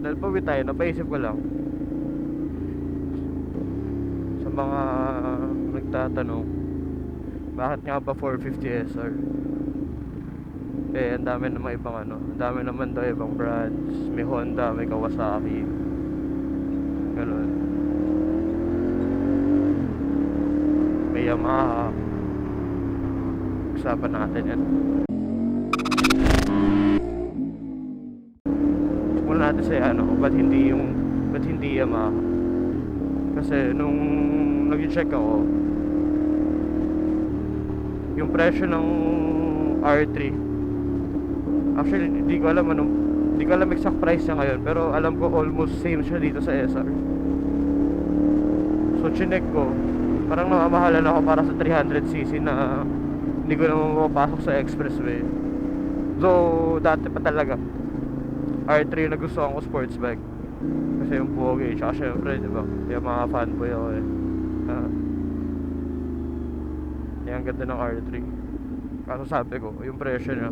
Dahil pauwi tayo, napaisip ko lang sa mga nagtatanong, bakit nga ba 450 SR? Eh, ang dami naman ibang ano, ang dami naman daw ibang brands. May Honda, may Kawasaki, ganun. May Yamaha. Usapan natin yan. Muna natin sa ano, ba't hindi Yamaha? Kasi nung nag-check ako, yung presyo ng R3, actually hindi ko alam exact price niya ngayon, pero alam ko almost same siya dito sa SR. So chinek ko, parang namamahalan ako para sa 300cc na hindi ko naman mapapasok sa expressway. Though dati pa talaga R3 na gusto ko sports bike, kasi yung pogi, tsaka syempre diba, yung mga fanboy ako eh. Yung ganda ng R3. Kaso sabi ko, yung presyo niya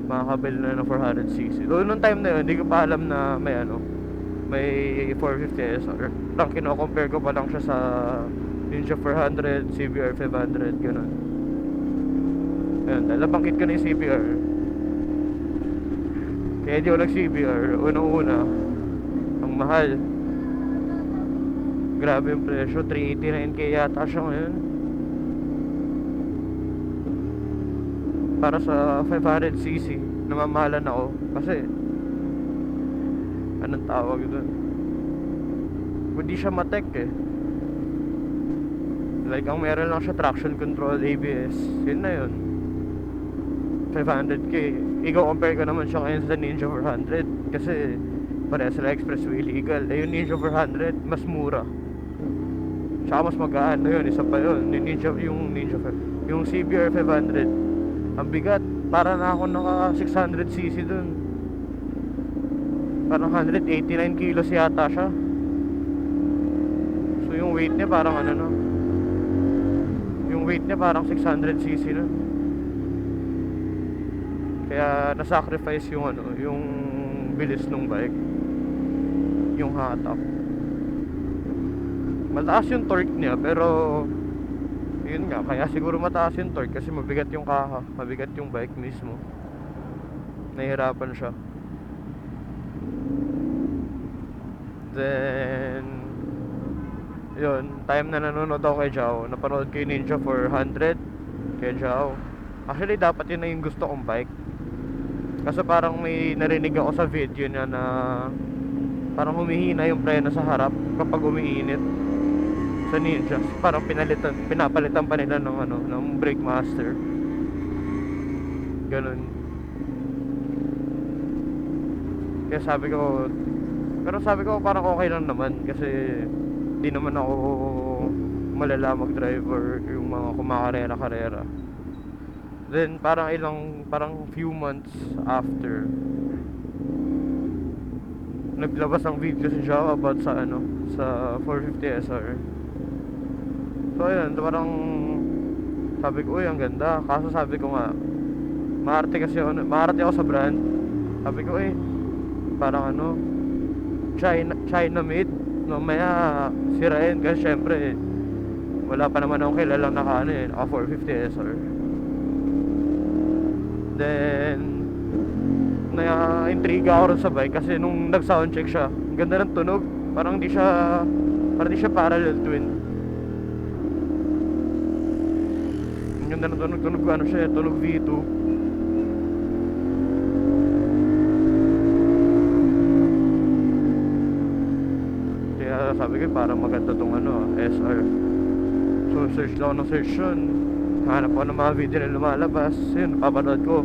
makakabili na ng 400cc. Doon nung time na yun, hindi ko pa alam na may may 450 SR. Lang kino-compare ko pa lang siya sa Ninja 400, CBR 500, gano'n. Ayun, dahil nabanggit ko na yung CBR, kaya di ako nag-CBR. Unang-una, ang mahal. Grabe yung presyo, 389k yata siya ngayon. Para sa 500cc, namamahalan ako. Kasi anong tawag doon, hindi siya matek eh. Like ang meron lang siya traction control, ABS, yun na yun. 500k. I-compare ko naman siya ngayon sa Ninja 400, kasi pareha sila expressway legal. Eh yung Ninja 400 mas mura, tsaka mas magaan. Ayun, isa pa yun, yung CBR 500 ang bigat. Para na ako naka 600cc dun. Parang 189 kilos yata siya. So yung weight niya parang ano no, yung weight niya parang 600cc na. Kaya nasacrifice yung ano, yung bilis ng bike, yung hatak. Mataas yung torque niya, pero yun nga, kaya siguro mataas yung torque kasi mabigat yung kaha, mabigat yung bike mismo. Nahihirapan siya. Then yun, time na nanonood ako kay Jao, napanood ko yung Ninja 400 kay Jao. Actually dapat yun na yung gusto kong bike, kasi parang may narinig ako sa video niya na parang humihina yung preno sa harap kapag umiinit. Sa Ninja, parang pinapalitan pa nila ng ano, ng brake master. Ganun. Kaya sabi ko parang okay lang naman, kasi di naman ako malala mag-driver yung mga kumakarera-karera. Then parang few months after, naglabas ang video si Jao about sa ano, sa 450 SR. So ayun, parang sabi ko, uy, ang ganda. Kaso sabi ko nga, maarte ako sa brand. Sabi ko, parang ano, China made. Mamaya sirain, kasi syempre wala pa naman akong kilalang naka 450 SR. Then na-intriga ako rin sa bike, kasi nung nag-soundcheck siya, ang ganda ng tunog. Parang di siya parallel twin. Ang ganda ng tunog ano siya, tunog V2. Kaya sabi ko, parang maganda tong ano, SR. So search lang ako ng search yun, hanap ko ng mga video na lumalabas. Yun, papanood ko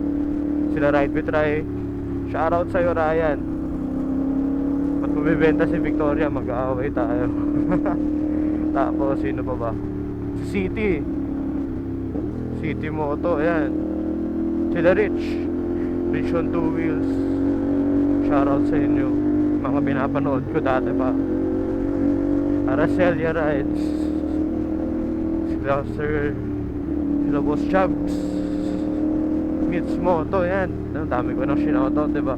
sila Ride with Rai. Shoutout sa'yo, Ryan. Ba't bumibenta si Victoria, mag-aaway tayo. Tapos sino pa ba? Si City Moto, ayan. Sila Rich on two wheels. Shoutout sa inyo, mga pinapanood ko dati pa. Aracelia Rides, sila Boss Chubbs, Mitz Moto, yan. Ang dami ko nang sinautot, diba?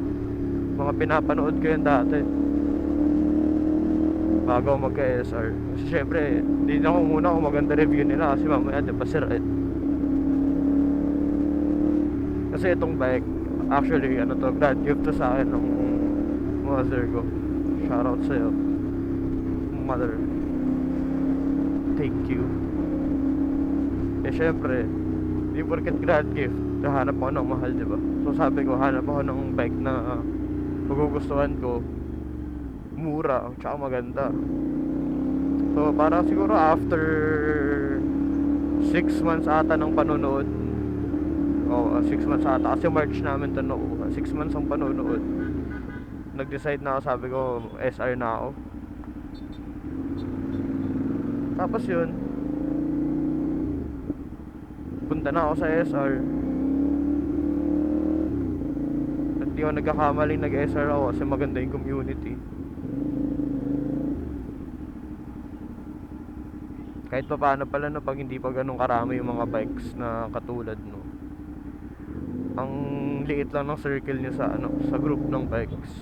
Mga pinapanood ko yan dati. bago ako magka-SR. Kasi syempre, di na ako muna kung maganda review nila kasi mamaya di pa sira eh. Kasi itong bike, actually, ano to, grad gift to sa akin ng mother ko. Shoutout sa'yo, mother. Thank you. Eh syempre, di porket grad gift, hanap ako ng mahal, diba? So sabi ko, hanap ako ng bike na magugustuhan ko, mura, tsaka maganda. So para siguro after 6 months ata ng panonood, 6 months ata, kasi March namin to nakuha, 6 months ang panonood, nag-decide na ako, sabi ko, SR na ako. Tapos yun, punta na ako sa SR. Hindi ako nagkakamaling nag-SR ako kasi maganda yung community. Kahit pa paano pala, no, pag hindi pa ganun karami yung mga bikes na katulad, no, ang liit lang ng circle niya sa ano, sa group ng bikes,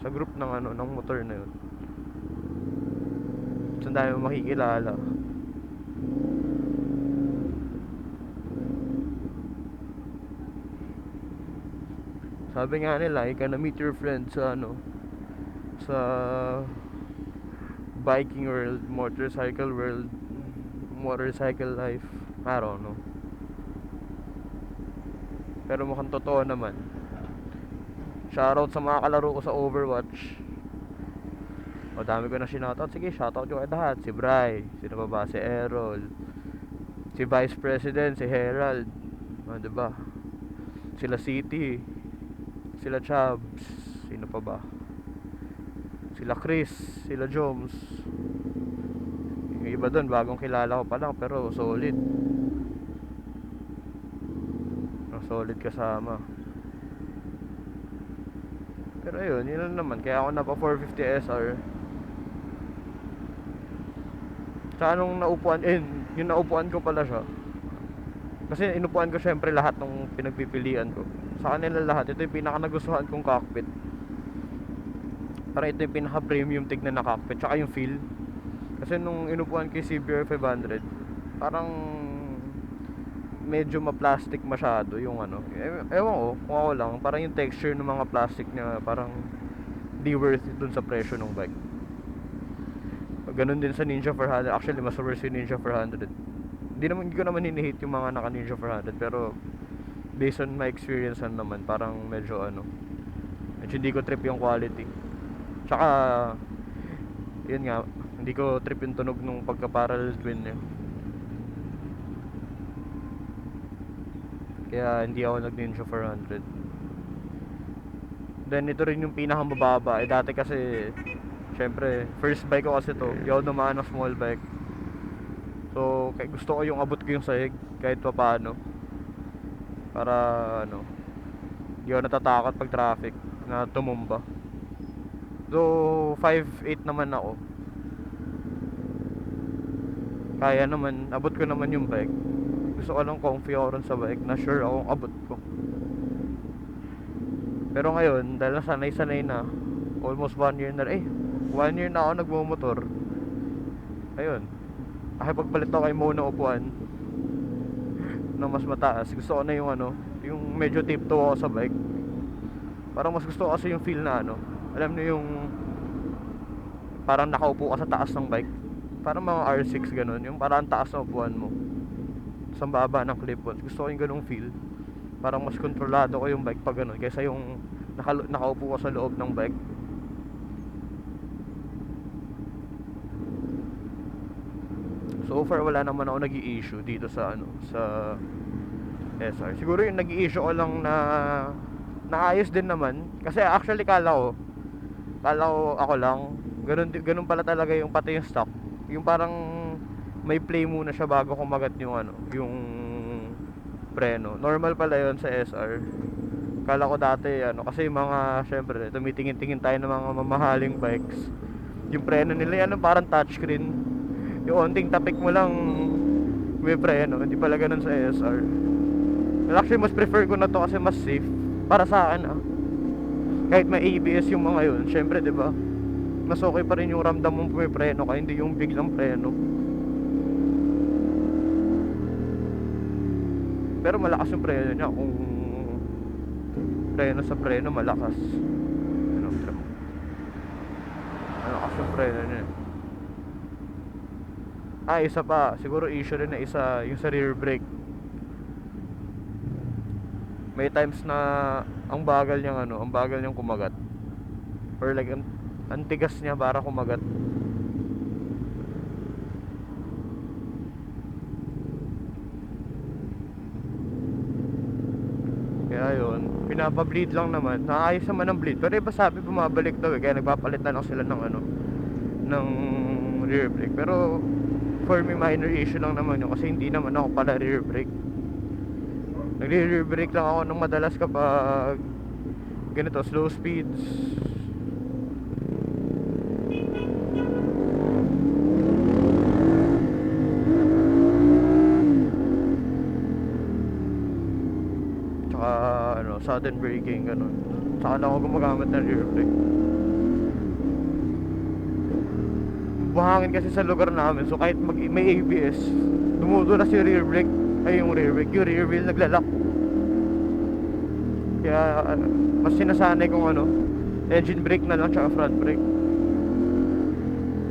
sa group ng ano, ng motor na yun. So dami makikilala. Sabi nga nila, you can meet your friends sa ano, sa biking world, motorcycle world, motorcycle life. I don't know. Pero mukhang totoo naman. Shoutout sa mga kalaro ko sa Overwatch. O dami ko na sinoutout. Sige, shoutout ko kay lahat. Si Bry, sino pa ba? Si Errol, si Vice President, si Herald, diba? Sila City, sila Chubbs, sino pa ba? Sila Chris, sila Joms. Yung iba doon bagong kilala ko pa lang, pero solid. Solid kasama. Pero ayun, yun lang naman. Kaya ako napa 450 SR. Sa anong naupuan, yung naupuan ko pala siya. Kasi inupuan ko syempre lahat ng pinagpipilian ko. Sa kanila lahat, ito yung pinaka nagustuhan kong cockpit. Parang ito yung pinaka premium tignan na cockpit. Tsaka yung feel. Kasi nung inupuan ko yung CBR 500, parang medyo ma-plastic masyado yung ano. Ewan ko, kung ako lang, parang yung texture ng mga plastic niya parang di worth it dun sa presyo ng bike. Ganun din sa Ninja 400. Actually, mas worse yung Ninja 400. Hindi ko naman hinihate yung mga naka Ninja 400, pero based on my experience naman, parang medyo ano, medyo hindi ko trip yung quality. Tsaka yun nga, hindi ko trip yung tunog nung pagka-parallel twin niya. Kaya hindi ako nag Ninja 400. Then ito rin yung pinakamababa. Dati kasi syempre first bike ko kasi to, hindi ako naman ng small bike. So gusto ko yung abot ko yung sahig kahit pa paano, para ano, hindi ako natatakot pag traffic na tumumba. So 5'8" naman ako, kaya naman, abot ko naman yung bike. Gusto ko lang comfy ako rin sa bike na sure akong abot ko. Pero ngayon, dahil sanay-sanay na, almost 1 year na, 1 year na ako nagmumotor. Ayun, pagpalit ako kay Mona upuan na mas mataas. Gusto ko na yung ano, yung medyo tiptoe ako sa bike. Parang mas gusto ko kasi yung feel na ano, alam niyo yung parang nakaupo ka sa taas ng bike, parang mga R6 ganun, yung parang taas ng upuan mo sa baba ng clip-ons. Gusto ko yung ganung feel, parang mas kontrolado ko yung bike pag ganun kaysa yung nakaupo ka sa loob ng bike. So far wala naman ako nag-i-issue dito sa ano, sa SR. Siguro yung nag-i-issue ko lang na naayos din naman, kasi actually kala ko ako lang, ganun pala talaga yung pati yung stock. Yung parang may play muna siya bago kumagat yung ano, yung preno. Normal pala yon sa SR. Kala ko dati ano, kasi yung mga syempre tumitingin-tingin tayo ng mga mamahaling bikes, yung preno nila yan parang touchscreen. Yung onting tapik mo lang may preno. Hindi pala ganun sa SR. Well, actually mas prefer ko na to kasi mas safe para sa akin kahit may ABS yung mga yun, syempre 'di ba? mas okay pa rin yung ramdam mong pumipreno ka, hindi yung biglang preno. Pero malakas yung preno niya kung preno sa preno malakas. Ano, tram. Malakas yung preno niya. Isa pa, siguro issue rin na isa, yung sa rear brake. May times na ang bagal niyang ang bagal niyang kumagat. Or like ang tigas niya para kumagat. Kaya yun, pinapa-bleed lang naman. Naayos naman ang bleed. Pero iba sabi bumabalik daw kaya nagpapalit na lang sila ng ng rear brake. Pero for me minor issue lang naman yun kasi hindi naman ako pala rear brake. Nagre-rear brake lang ako nung madalas kapag ganito, slow speeds. Tsaka sudden braking, ganun. Tsaka lang ako gumagamit ng rear brake. Buhangin kasi sa lugar namin, so kahit may ABS, dumudulas yung rear brake, yung rear wheel naglalak. Kaya mas sinasanay kong engine brake na lang tsaka front brake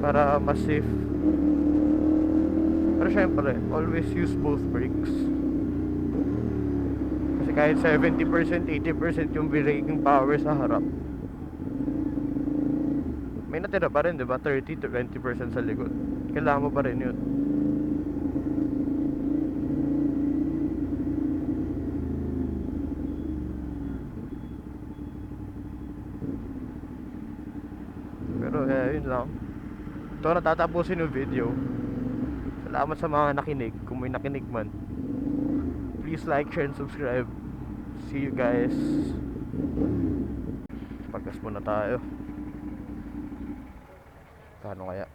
para mas safe. Pero syempre, always use both brakes. Kasi kahit 70%, 80% yung braking power sa harap, may natira pa rin, 'di ba? 30 to 20% sa likod. Kailangan mo pa rin 'yun. Pero yun lang. Ito natatapusin yung video. Salamat sa mga nakinig, kung may nakinig man. Please like, share, and subscribe. See you guys. Pagkas muna tayo. Paano kaya?